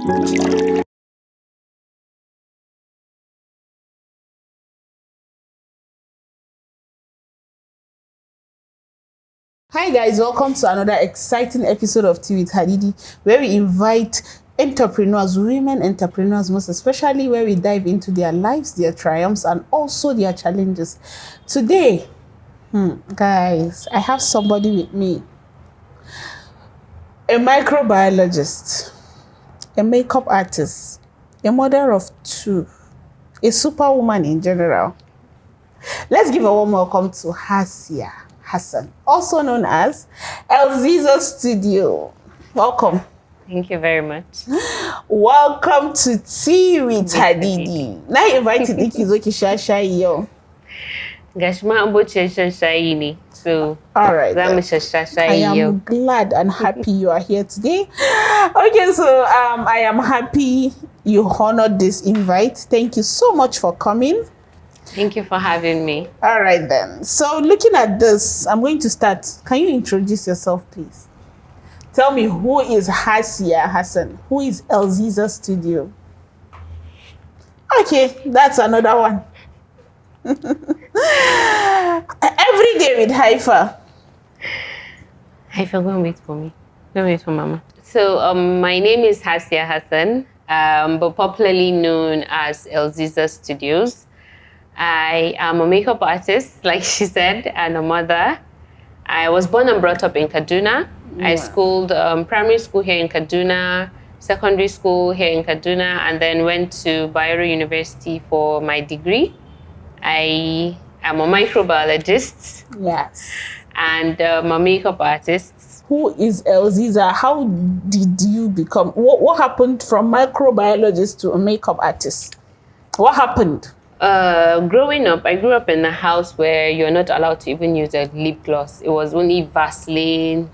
Hi guys, welcome to another exciting episode of TEA with HADEEDEE, where we invite entrepreneurs, women entrepreneurs most especially, where we dive into their lives, their triumphs, and also their challenges. Today, guys, I have somebody with me, a microbiologist, a makeup artist, a mother of two, a superwoman in general. Let's give a warm welcome to Hasiya Hassan, also known as LZEEZAA Studio. Welcome. Thank you very much. Welcome to TEA with HADEEDEE. Now I invited Ikizoki Shashai yo. Gashma ambo shashai ni. So, all right. I am glad and happy you are here today. Okay, so I am happy you honored this invite. Thank you so much for coming. Thank you for having me. All right then. So looking at this, I'm going to start. Can you introduce yourself, please? Tell me, who is Hasiya Hassan? Who is LZEEZAA Studio? Okay, that's another one. Every day with Haifa. Haifa, go and wait for me. Go and wait for Mama. So my name is Hasiya Hassan, but popularly known as LZEEZAA Studios. I am a makeup artist, like she said, and a mother. I was born and brought up in Kaduna. Yeah. I schooled primary school here in Kaduna, secondary school here in Kaduna, and then went to Bayero University for my degree. I am a microbiologist. Yes. And a makeup artist. Who is LZEEZAA? How did you become? What happened from microbiologist to a makeup artist? What happened? Growing up, I grew up in a house where you're not allowed to even use a lip gloss. It was only Vaseline.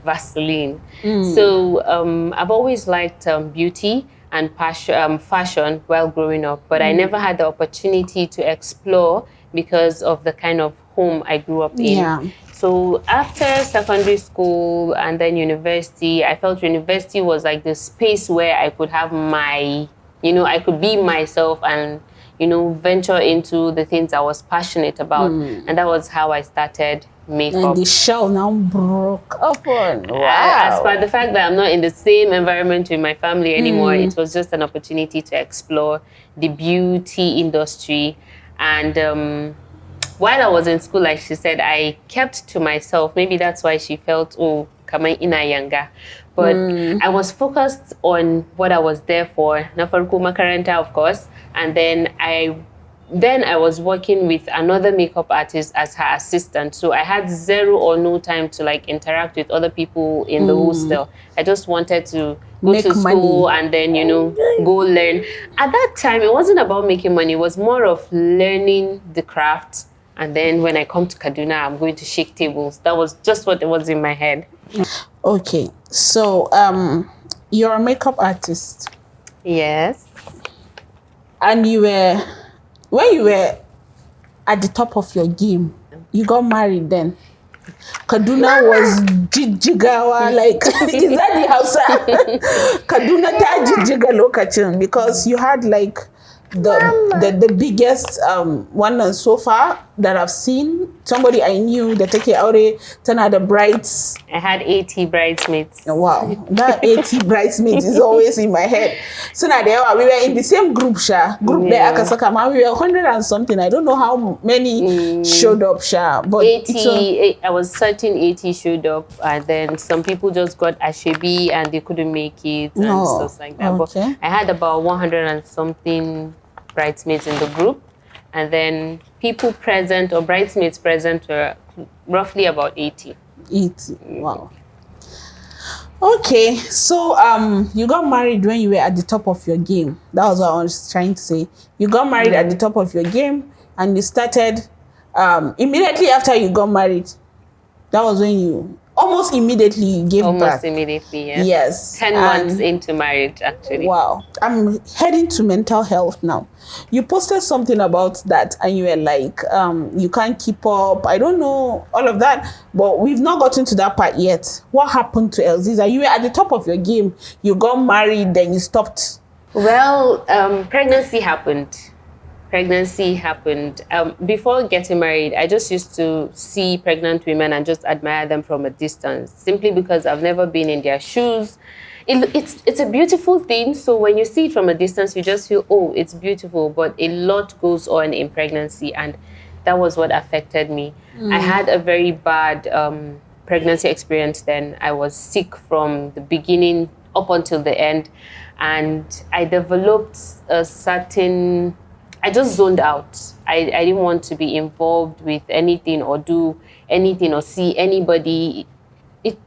So I've always liked beauty and fashion while growing up, but I never had the opportunity to explore because of the kind of home I grew up in. Yeah. So after secondary school and then university, I felt university was like the space where I could have my, I could be myself and venture into the things I was passionate about. And that was how I started makeup. And the shell now broke open. Wow. As per the fact that I'm not in the same environment with my family anymore, it was just an opportunity to explore the beauty industry. And while I was in school, like she said, I kept to myself. Maybe that's why she felt, oh, kamay ina yanga. But I was focused on what I was there for. Nafarku makaranta, of course. And then I was working with another makeup artist as her assistant. So I had zero or no time to interact with other people in the hostel. I just wanted to go to school money. And then, go learn. At that time, it wasn't about making money. It was more of learning the craft. And then when I come to Kaduna, I'm going to shake tables. That was just what was in my head. Okay. So you're a makeup artist. Yes. And when you were at the top of your game, you got married then. Kaduna was Jigawa, is that the Hausa? Kaduna ta Jiga lokacin, because you had the biggest one so far that I've seen. Somebody I knew that take aure tana the brides. I had 80 bridesmaids. Wow, that 80 bridesmaids is always in my head. So now we were in the same group, there Akasaka, we were 100 and something. I don't know how many showed up, but 80. I was certain 80 showed up, and then some people just got Ashebi and they couldn't make it and stuff like that. Okay. But I had about 100 and something bridesmaids in the group, and then people present or bridesmaids present were roughly about 80. 80. Wow. Okay, so you got married when you were at the top of your game. That was what I was trying to say. You got married at the top of your game, and you started immediately after you got married. That was when you almost immediately gave birth. Almost immediately, yes. Yes. 10 months into marriage, actually. Wow. I'm heading to mental health now. You posted something about that and you were like, you can't keep up. I don't know all of that, but we've not gotten to that part yet. What happened to LZEEZAA? You were at the top of your game. You got married, then you stopped Well, pregnancy happened. Before getting married, I just used to see pregnant women and just admire them from a distance, simply because I've never been in their shoes. It's a beautiful thing. So when you see it from a distance, you just feel, oh, it's beautiful. But a lot goes on in pregnancy, and that was what affected me. I had a very bad pregnancy experience then. I was sick from the beginning up until the end, and I developed a certain... I just zoned out. I didn't want to be involved with anything or do anything or see anybody.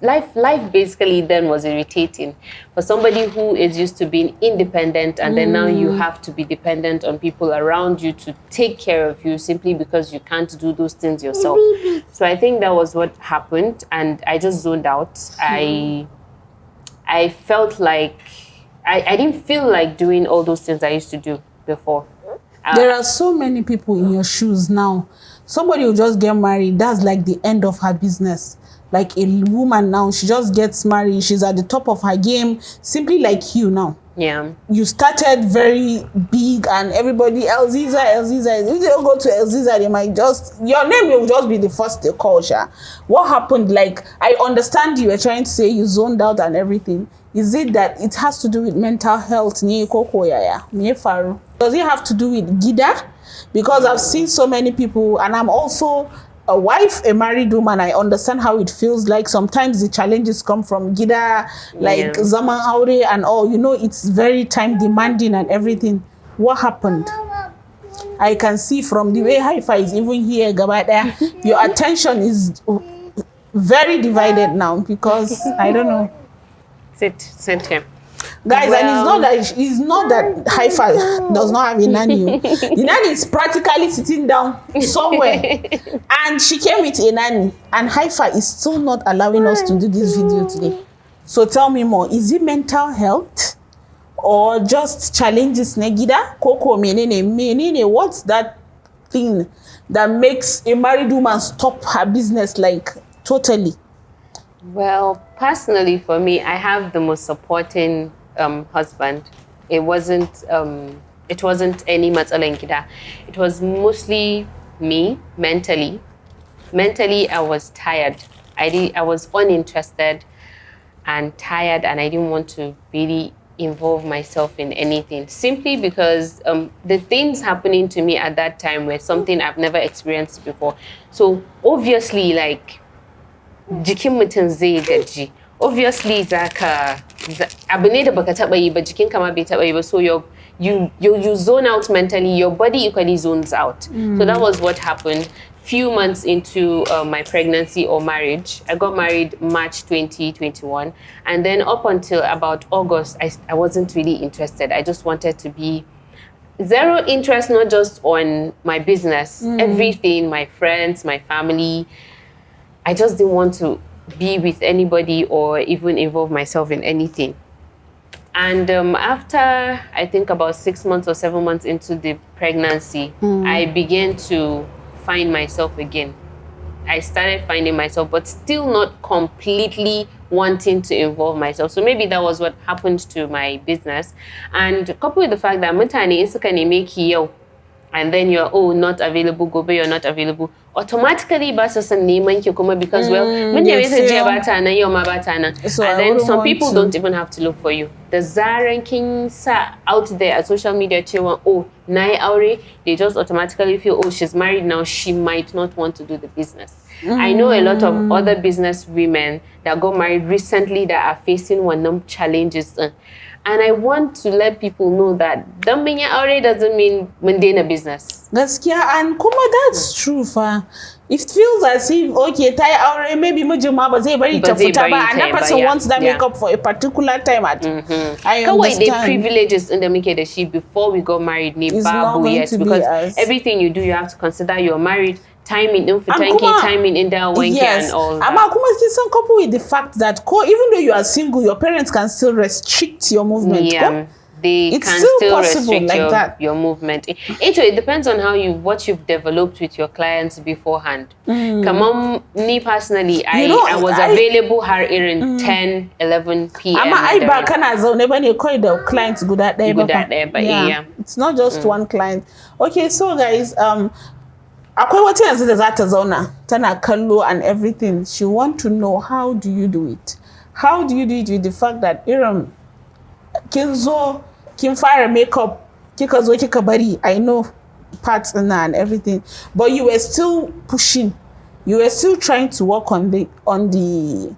Life basically then was irritating. For somebody who is used to being independent, and then now you have to be dependent on people around you to take care of you simply because you can't do those things yourself. So I think that was what happened, and I just zoned out. I felt like I didn't feel like doing all those things I used to do before. There are so many people in your shoes now. Somebody will just get married. That's like the end of her business. Like a woman now, she just gets married. She's at the top of her game, simply like you now. Yeah. You started very big, and everybody, LZEEZAA. If they don't go to LZEEZAA, they might just... Your name will just be the first they call. What happened? Like, I understand you were trying to say you zoned out and everything. Is it that it has to do with mental health? Does it have to do with Gida? Because I've seen so many people, and I'm also a wife, a married woman. I understand how it feels like. Sometimes the challenges come from Gida, like Zaman Aure and all. You know, it's very time demanding and everything. What happened? I can see from the way Hi-Fi is even here, Gabada, your attention is very divided now because I don't know. Sit here. Guys, well, and it's not that Hi-Fi does not have a nanny. The nanny is practically sitting down somewhere, and she came with a nanny, and Hi-Fi is still not allowing us to do this video today. So tell me more. Is it mental health or just challenges? Negida Koko menene. What's that thing that makes a married woman stop her business like totally? Well, personally for me, I have the most supporting husband. It wasn't any matsalankida. It was mostly me mentally. Mentally, I was tired. I was uninterested and tired, and I didn't want to really involve myself in anything, simply because the things happening to me at that time were something I've never experienced before. So obviously, like, jikin mutum zai gaji. Obviously, zaka abu ne da baka taba yi ba, jikin kama bai taba yi ba, so you zone out mentally, your body equally zones out. So that was what happened. Few months into my pregnancy or marriage, I got married March 2021, and then up until about August, I wasn't really interested. I just wanted to be zero interest, not just on my business, everything, my friends, my family. I just didn't want to be with anybody or even involve myself in anything. And after, I think about 6 months or 7 months into the pregnancy, I began to find myself again. I started finding myself, but still not completely wanting to involve myself. So maybe that was what happened to my business. And coupled with the fact that mutane suka neme ki yau, and then you're not available, gobe you're not available, automatically ba su san neman ki kuma, because well, mun neme ta jiya ba ta nan, yau ma ba ta nan. And then some people don't even have to look for you. The zaran kin sa out there at social media cewa nayi aure, they just automatically feel she's married now, she might not want to do the business. I know a lot of other business women that got married recently that are facing one challenges. And I want to let people know that don mun yi aure doesn't mean mun daina business. Gaskiya, and kuma that's true fa. It feels as if, okay, ta yi aure, maybe mijin ma ba zai bari ta fita ba, and that person wants that makeup for a particular time. I understand. Kawai the privileges in the muke da shi before we got married ne babu yet, because everything you do, you have to consider you're married. Timing in fitanki, timing in their wanki, and all that. Amma kuma kin san couple with the fact that even though you are single, your parents can still restrict your movement. Yeah. they It's can still still possible restrict like that. your movement. It depends on what you've developed with your clients beforehand. Come on, me personally, I was available her in 10, 11 p.m. Ama I back and as never any coin the clients good at there. Yeah. It's not just one client. Okay, so guys, akwai wata yanzu da za ta zauna tana kallo and everything. She want to know how do you do it? How do you do it with the fact that irin kin zo kin fara makeup kika zo kika bari, I know parts in and everything, but you were still pushing, you were still trying to work on the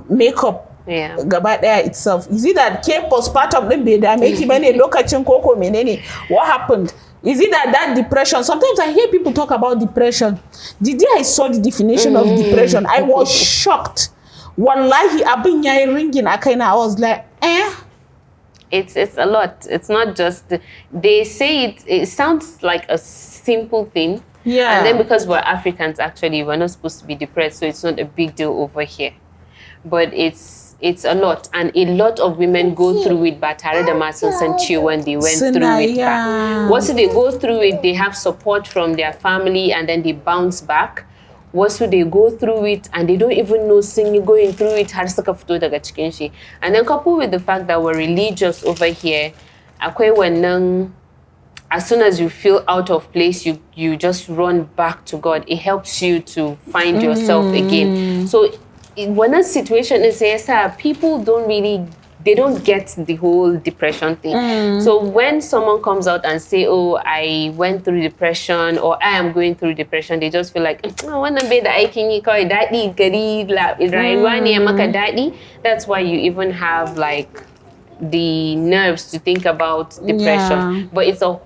makeup gaba daya itself. Is it that ke postpartum din bai dame ki bane lokacin koko menene? What happened? Is it that depression? Sometimes I hear people talk about depression. The day I saw the definition of depression, I was shocked. Wallahi abin yayi ringing a kaina. I was like, It's a lot. It's not just, they say it sounds like a simple thing. Yeah. And then because we're Africans, actually, we're not supposed to be depressed, so it's not a big deal over here. But it's a lot. And a lot of women go through it, but tare da ma sun san ciwon they went through it. Once they go through it, they have support from their family and then they bounce back. Once they go through it and they don't even know going through it har suka fito daga cikin shi. And then coupled with the fact that we're religious over here, akwai wannan, as soon as you feel out of place, you just run back to God. It helps you to find yourself again. So when a situation is here, people they don't get the whole depression thing. So when someone comes out and say, oh, I went through depression or I am going through depression, they just feel like, I want to be the aikin kawai daɗi gari rayuwa ne maka daɗi. That's why you even have like the nerves to think about depression. But it's a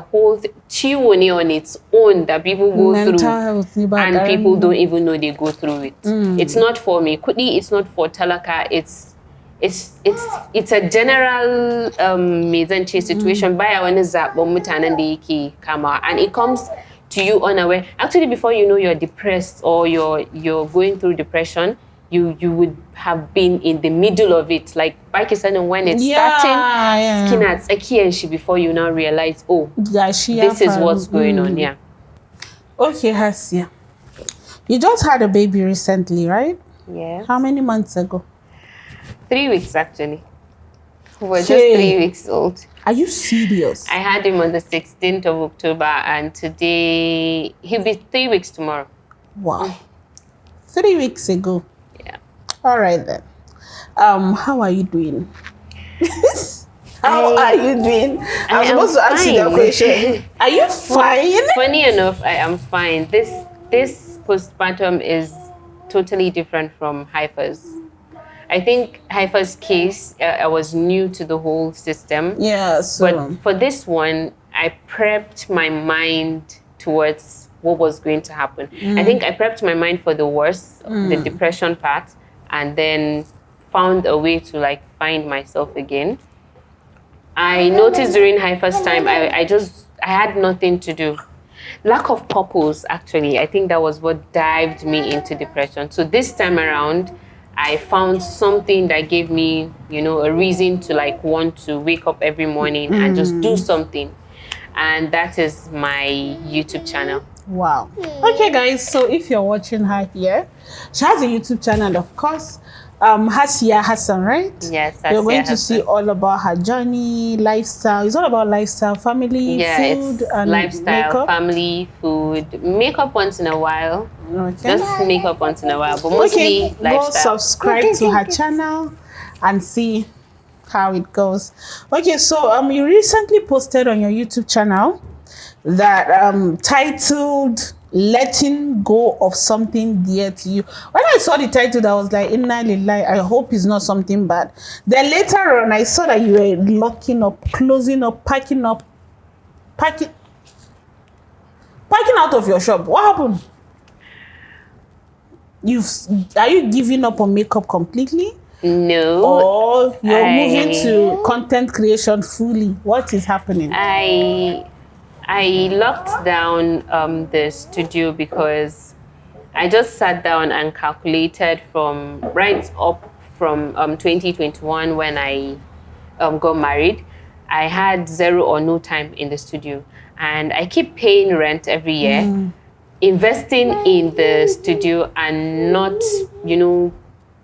whole ciwo ne on its own that people go through and people don't even know they go through it. It's not for me. Kudi, it's not for talaka. It's a general situation baya wani zaɓen mutanen da yake kama, and it comes to you unaware. Actually, before you know you're depressed or you're going through depression, you would have been in the middle of it, like baki sanin when it's starting, skin at tsakiyar shi before you now realize, oh, this is what's going on. Yeah. Okay, Hasiya, you just had a baby recently, right? Yeah. How many months ago? 3 weeks actually. We're just 3 weeks old. Are you serious? I had him on the 16th of October and today he'll be 3 weeks tomorrow. Wow. 3 weeks ago. Yeah. All right then. How are you doing? How are you doing? I'm supposed to ask you that question. Are you fine? Funny enough, I am fine. This postpartum is totally different from Haifa's. I think Haifa's case, I was new to the whole system. Yeah, so. But for this one, I prepped my mind towards what was going to happen. I think I prepped my mind for the worst, the depression part, and then found a way to like find myself again. I noticed during Haifa's time, I had nothing to do. Lack of purpose, actually. I think that was what dived me into depression. So this time around, I found something that gave me, a reason to like want to wake up every morning and just do something. And that is my YouTube channel. Wow. Okay, guys. So if you're watching her here, she has a YouTube channel, and of course, Hasiya Hassan, right? Yes, You're going to see all about her journey, lifestyle. It's all about lifestyle, family, food, and lifestyle, makeup. Family, food, makeup once in a while. Okay. Just makeup once in a while, but mostly lifestyle. Go subscribe to her channel and see how it goes. Okay, so you recently posted on your YouTube channel that titled "Letting Go of Something Dear to You." When I saw the title, I was like, "Inna lillahi, I hope it's not something bad." Then later on, I saw that you were locking up, closing up, packing out of your shop. What happened? Are you giving up on makeup completely? No. Or you're moving to content creation fully? What is happening? I locked down the studio because I just sat down and calculated from 2021 when I got married, I had zero or no time in the studio. And I keep paying rent every year, investing in the studio and not,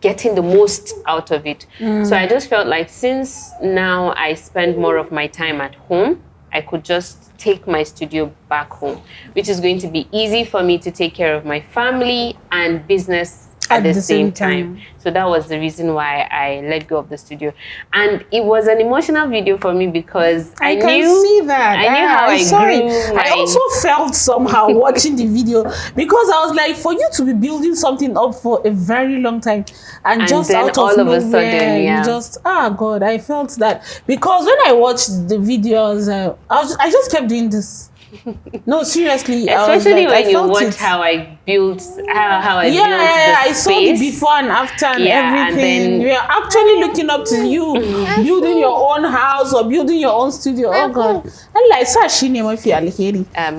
getting the most out of it. So I just felt like since now I spend more of my time at home, I could just take my studio back home, which is going to be easy for me to take care of my family and business at the same time. So that was the reason why I let go of the studio. And it was an emotional video for me because I knew see that. I knew how I grew. I also felt somehow watching the video because I was like, for you to be building something up for a very long time and just then out all of of a nowhere, sudden, you just, God, I felt that. Because when I watched the videos, I just kept doing this. No, seriously. Especially when you watch how I built, how I built the I saw the space. before and after and Yeah, and everything. then- We are actually looking up to you, building your own house or building your own studio. Oh God! And like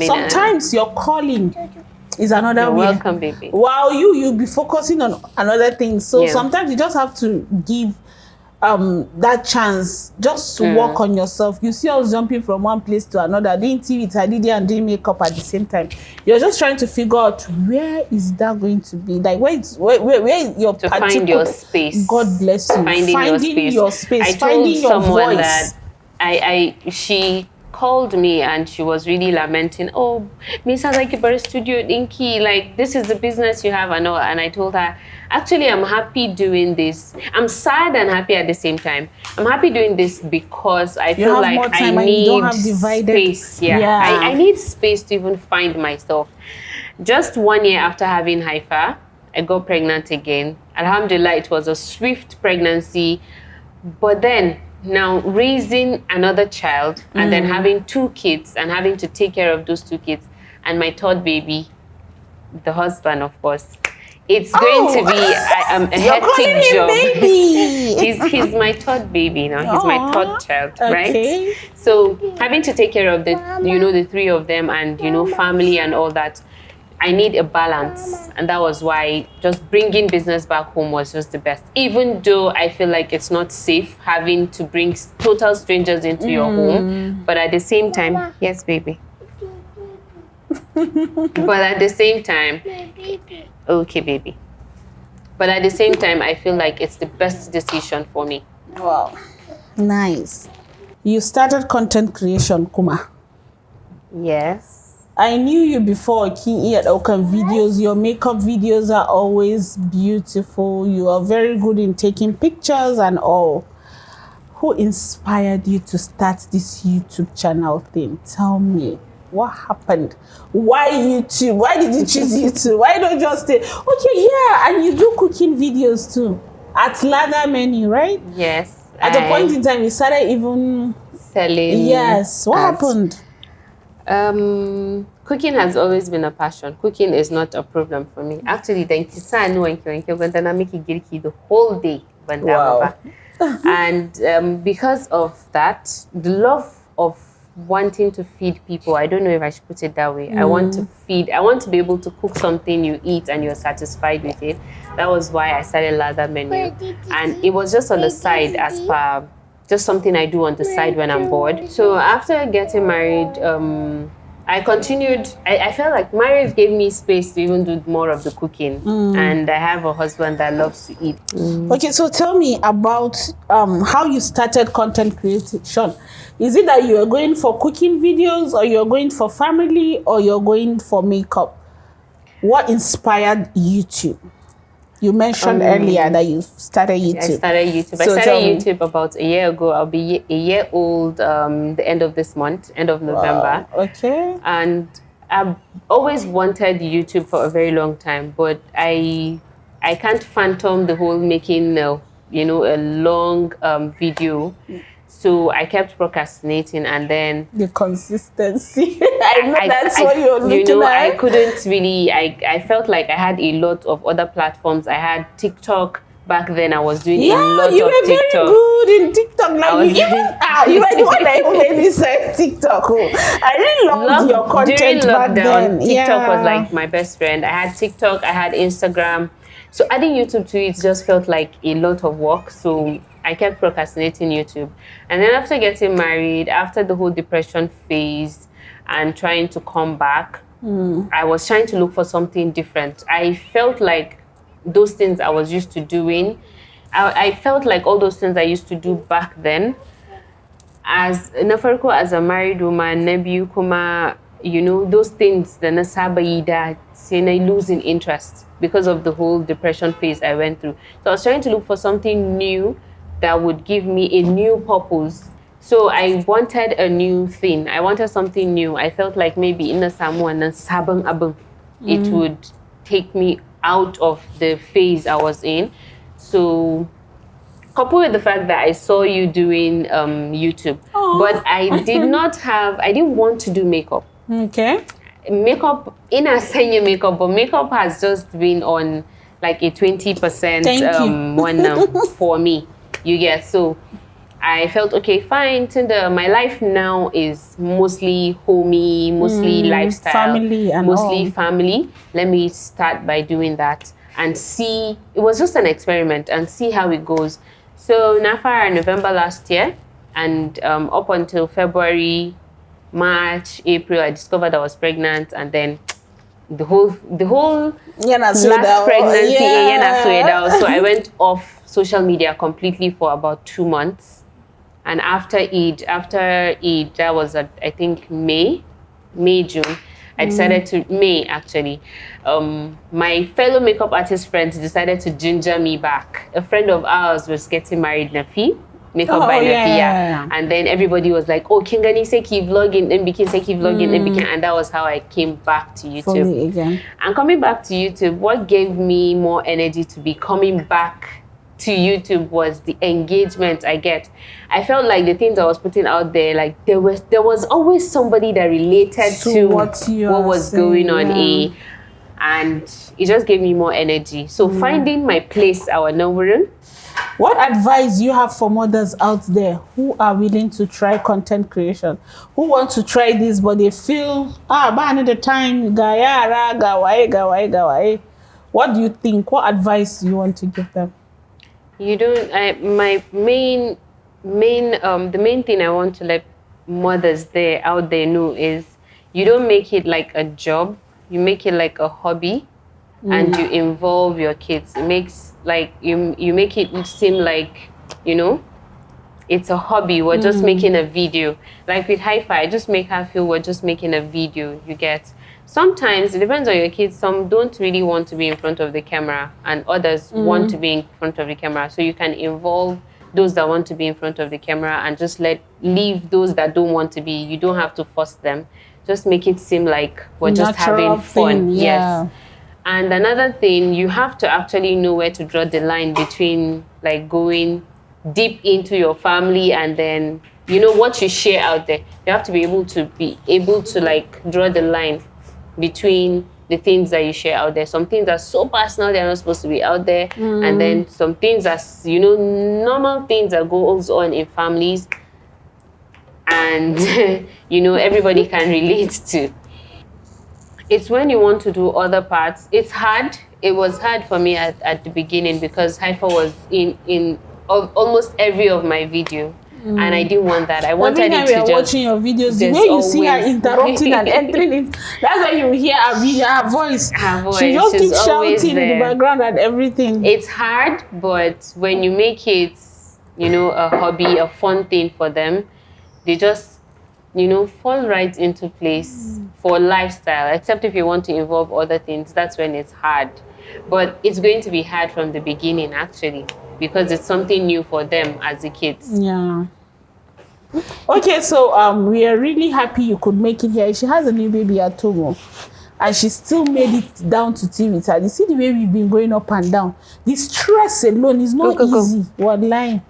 sometimes your calling is another You're way. welcome, baby. While you'll be focusing on another thing. So Yeah. sometimes you just have to give that chance just to work on yourself. You see us jumping from one place to another, doing tea with Hadide and doing makeup at the same time. You're just trying to figure out where is that going to be, like where is your To find your space. God bless you. Finding your space. I told Finding your someone voice. that she called me and she was really lamenting, oh, Misa, like your studio dinky, like this is the business you have and all. And I told her, actually, I'm happy doing this. I'm sad and happy at the same time. I'm happy doing this because I feel like I need space. I need space to even find myself. Just 1 year after having Haifa, I got pregnant again. Alhamdulillah, it was a swift pregnancy. But then, now raising another child and then having 2 kids and having to take care of those 2 kids and my third baby, the husband, of course. It's going to be a hectic job. Baby. he's my third baby now. He's my third child, okay. right? So having to take care of the 3 of them and family and all that, I need a balance, and that was why just bringing business back home was just the best. Even though I feel like it's not safe having to bring total strangers into your home, but at the same time, yes, baby. But at the same time, okay, baby. But at the same time, I feel like it's the best decision for me. Wow, nice. You started content creation, Kuma. Yes. I knew you before videos. Your makeup videos are always beautiful. You are very good in taking pictures and all. Who inspired you to start this YouTube channel thing? Tell me, what happened? Why YouTube? Why did you choose YouTube? Why don't just say, okay, yeah, and you do cooking videos too at Ladder Menu, right? Yes. At a point in time, you started even selling. Yes. What happened? Cooking has always been a passion. Cooking is not a problem for me. Actually, the whole day. Wow. And because of that, the love of wanting to feed people, I don't know if I should put it that way. I want to be able to cook something you eat and you're satisfied with it. That was why I started Ladder Menu. And it was just on the side as per just something I do on the side when I'm bored. So after getting married, I continued. I felt like marriage gave me space to even do more of the cooking. And I have a husband that loves to eat. Okay, so tell me about how you started content creation. Is it that you are going for cooking videos, or you're going for family, or you're going for makeup? What inspired YouTube? You mentioned earlier that you started YouTube. I started YouTube. So I started YouTube about a year ago. I'll be a year old the end of this month, end of November. Wow. Okay. And I've always wanted YouTube for a very long time, but I can't fathom the whole making a long video. So I kept procrastinating, and then the consistency. I know that's what you're looking at. I couldn't really. I felt like I had a lot of other platforms. I had TikTok back then. I was doing a lot of TikTok. You were very good in TikTok. Like you were the one that even made me say TikTok. I really loved your content during back lockdown. then. TikTok was like my best friend. I had TikTok. I had Instagram. So adding YouTube to it just felt like a lot of work. So I kept procrastinating YouTube. And then after getting married, after the whole depression phase and trying to come back, I was trying to look for something different. I felt like those things I was used to doing, I felt like all those things I used to do back then, as na farko as a married woman, na biyu kuma, you know, those things da na saba yi da sai na losing interest because of the whole depression phase I went through. So I was trying to look for something new that would give me a new purpose. So I wanted a new thing. I wanted something new. I felt like maybe in a Samoa and sabang abang, it would take me out of the phase I was in. So coupled with the fact that I saw you doing YouTube, but I didn't want to do makeup. Okay. Makeup, in a senior makeup, but makeup has just been on like a 20% one now for me. You get, so I felt, okay, fine. My life now is mostly homey, mostly lifestyle, family and mostly all. family. Let me start by doing that and see. It was just an experiment and see how it goes. So Nafar November last year, and up until February, March, April, I discovered I was pregnant, and then the whole last pregnancy, so I went off social media completely for about 2 months. And after Eid, that was at, I think May, June, I decided to, May actually, my fellow makeup artist friends decided to ginger me back. A friend of ours was getting married, Nafi, makeup by Nafi, yeah. And then everybody was like, oh, Kingani say keep vlogging, and became say keep vlogging, and that was how I came back to YouTube. Fully again. And coming back to YouTube, what gave me more energy to be coming back to YouTube was the engagement I get. I felt like the things I was putting out there, like there was always somebody that related to what was going on, and it just gave me more energy. So finding my place, our Nawurun. What advice do you have for mothers out there who are willing to try content creation, who want to try this but they feel by another time gawai? What do you think? What advice do you want to give them? You don't. The main thing I want to let mothers out there know is you don't make it like a job. You make it like a hobby, and you involve your kids. It makes like you make it seem like, you know, it's a hobby. We're just making a video. Like with Hi-Fi, I just make her feel we're just making a video. You get. Sometimes it depends on your kids. Some don't really want to be in front of the camera, and others want to be in front of the camera. So you can involve those that want to be in front of the camera and just leave those that don't want to be. You don't have to force them. Just make it seem like we're just having fun. Yes. And another thing, you have to actually know where to draw the line between like going deep into your family and then, you know, what you share out there. You have to be able to like draw the line between the things that you share out there. Some things are so personal, they're not supposed to be out there. And then some things are, you know, normal things that goes on in families and, you know, everybody can relate to. It's when you want to do other parts. It's hard. It was hard for me at the beginning because Haifa was in almost every of my video. And I didn't want that. I wanted it to just... watching your videos, the way you see her interrupting and entering it, that's why you hear her voice. She just keeps shouting in the background and everything. It's hard, but when you make it, you know, a hobby, a fun thing for them, they just, you know, fall right into place for lifestyle. Except if you want to involve other things, that's when it's hard. But it's going to be hard from the beginning, actually, because it's something new for them as the kids. Yeah. Okay, so we are really happy you could make it here. She has a new baby at Togo, and she still made it down to TEA with HADEEDEE. You see the way we've been going up and down. The stress alone is not easy. One line.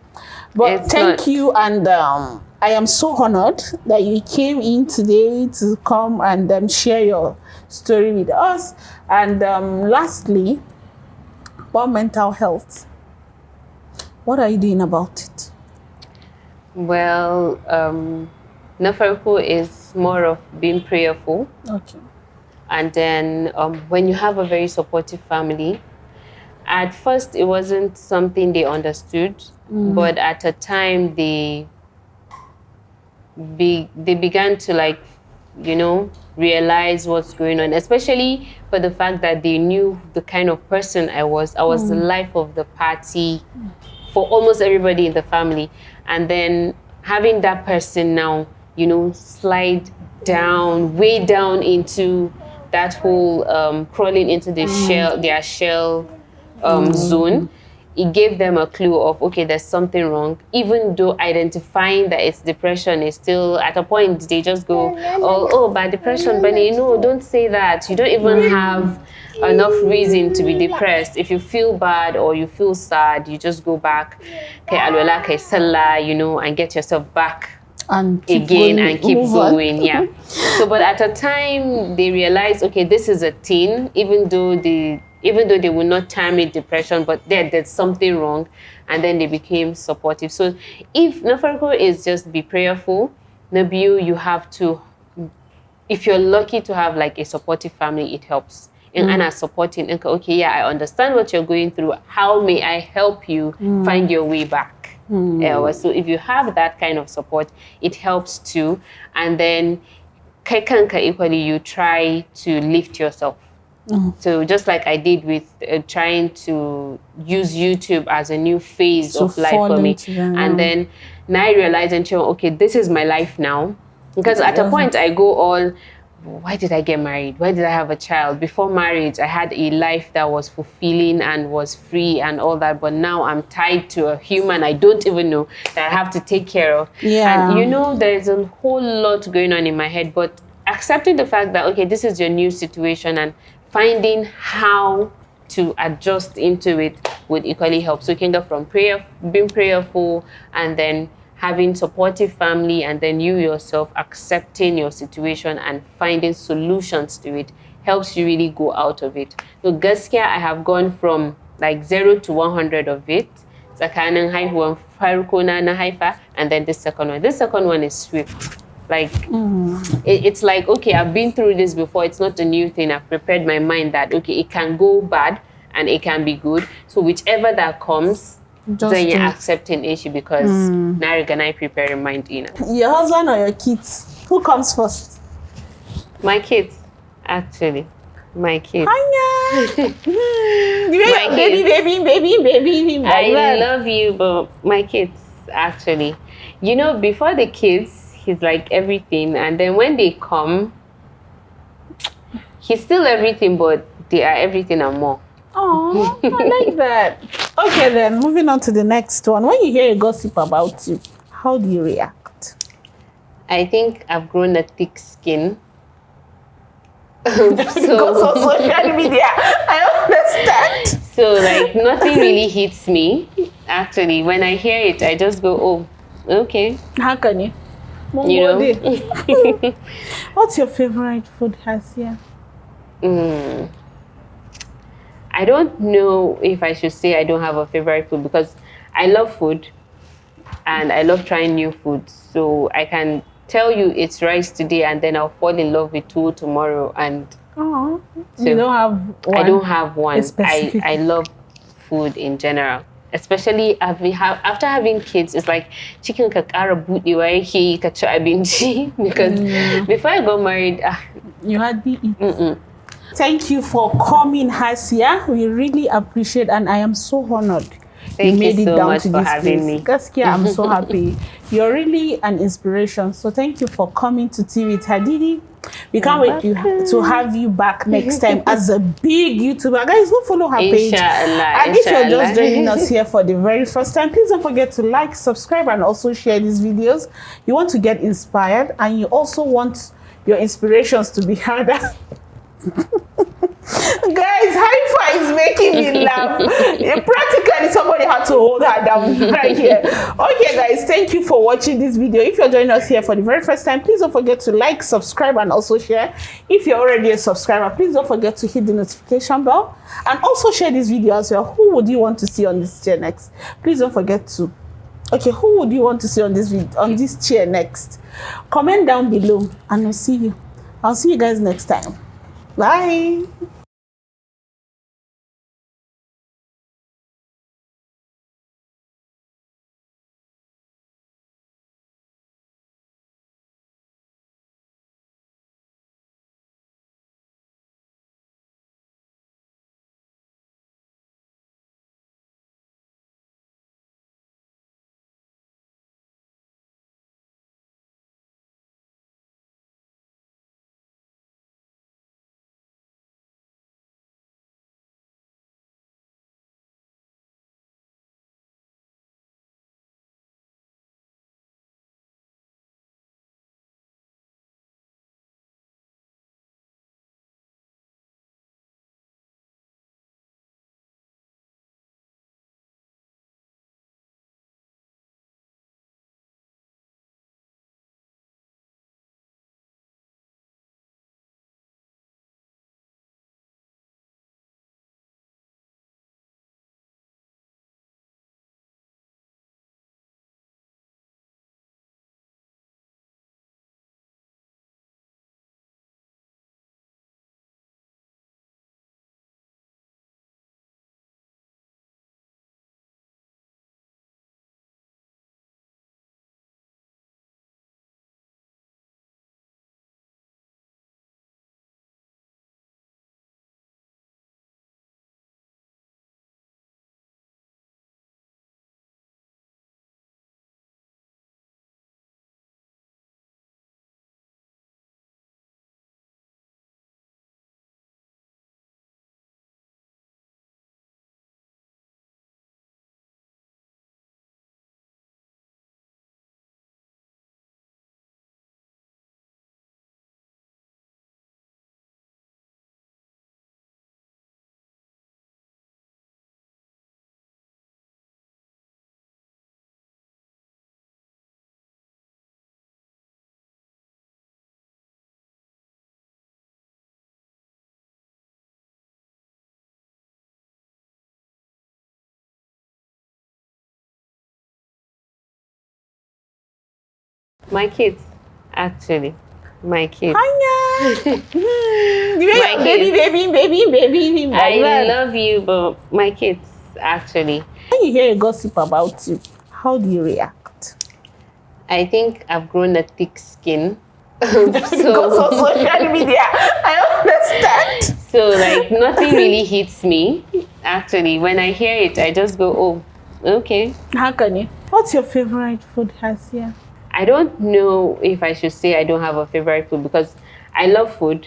But thank you, and I am so honored that you came in today to come and share your story with us. And lastly, about mental health. What are you doing about it? Well, Nafarku is more of being prayerful. Okay. And then when you have a very supportive family At first, it wasn't something they understood, but at a time they began to, like, you know, realize what's going on, especially for the fact that they knew the kind of person I was. I was the life of the party for almost everybody in the family. And then having that person now, you know, slide down, way down into that whole crawling into the their shell zone, it gave them a clue of, okay, there's something wrong. Even though identifying that it's depression is still, at a point, they just go, oh, bad depression, but no, don't say that. You don't even have enough reason to be depressed. If you feel bad or you feel sad, you just go back, you know, and get yourself back and again and keep going. Yeah. So, but at a time they realized, okay, this is a thing, even though they would not term it depression, but there's something wrong, and then they became supportive. So if Nafarko is just be prayerful, Nabiu, you have to, if you're lucky to have like a supportive family, it helps. And as supporting, okay, yeah, I understand what you're going through. How may I help you find your way back? So if you have that kind of support, it helps too. And then equally, you try to lift yourself. So just like I did with trying to use YouTube as a new phase of life for me. And then now I realize, okay, this is my life now. Because at a point I go all, why did I get married? Why did I have a child? Before marriage, I had a life that was fulfilling and was free and all that. But now I'm tied to a human I don't even know that I have to take care of. Yeah. And you know, there's a whole lot going on in my head. But accepting the fact that, okay, this is your new situation and finding how to adjust into it would equally help. So you can go from being prayerful, and then having supportive family, and then you yourself accepting your situation and finding solutions to it helps you really go out of it. So gaskiya, I have gone from like 0 to 100 of it. Tsakanin haihuwan farko na haifa, and then this second one. This second one is swift. Like, it's like, okay, I've been through this before. It's not a new thing. I've prepared my mind that, okay, it can go bad and it can be good. So whichever that comes, then you're accepting issue, because now you're gonna prepare your mind in. Your husband or your kids? Who comes first? My kids, actually. My kids. Anya! My baby. I love you, but my kids, actually. You know, before the kids, he's like everything. And then when they come, he's still everything, but they are everything and more. Oh, I like that. Okay, then moving on to the next one. When you hear a gossip about you, how do you react? I think I've grown a thick skin. Because of social media, I understand. So, like, nothing really hits me. Actually, when I hear it, I just go, oh, okay. How can you? You know? What's your favorite food, Hasiya? I don't know if I should say I don't have a favorite food, because I love food and I love trying new foods. So I can tell you it's rice today and then I'll fall in love with two tomorrow. And so you don't have one? I don't have one. I love food in general. Especially after having kids, it's like chicken kakara buɗewa yake ka ci abinci, because before I got married, you had the eat. Thank you for coming, Hasiya. We really appreciate, and I am so honored. Thank you so much for having me. Gaskiya, I'm so happy. You're really an inspiration. So thank you for coming to TEA with HADEEDEE. We can't wait to have you back next time as a big YouTuber. Guys, go follow her page. And if you're just joining us here for the very first time, please don't forget to like, subscribe, and also share these videos. You want to get inspired, and you also want your inspirations to be harder. Guys, high five is making me laugh. Practically somebody had to hold her down right here. Okay guys, thank you for watching this video. If you're joining us here for the very first time, please don't forget to like, subscribe, and also share. If you're already a subscriber, please don't forget to hit the notification bell and also share this video as well. Who would you want to see on this chair next? Please don't forget to, okay, who would you want to see on this video, on this chair next? Comment down below and I'll see you guys next time. Bye. My kids, actually. My kids. Anya! My baby. I love you, but my kids, actually. When you hear a gossip about you, how do you react? I think I've grown a thick skin. Because of social media, I understand. So, like, nothing really hits me. Actually, when I hear it, I just go, oh, okay. How can you? What's your favorite food, Hasiya? I don't know if I should say I don't have a favorite food because I love food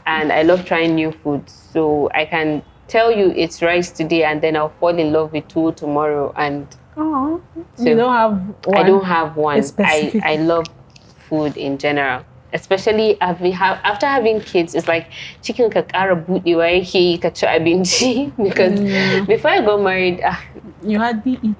and I love trying new foods. So I can tell you it's rice today and then I'll fall in love with two tomorrow. And Oh, so you don't have one. I don't have one. Specific. I love food in general. Especially after having kids, it's like chicken kakara buɗewa yake ka ci abinci because before I got married, you hardly eat.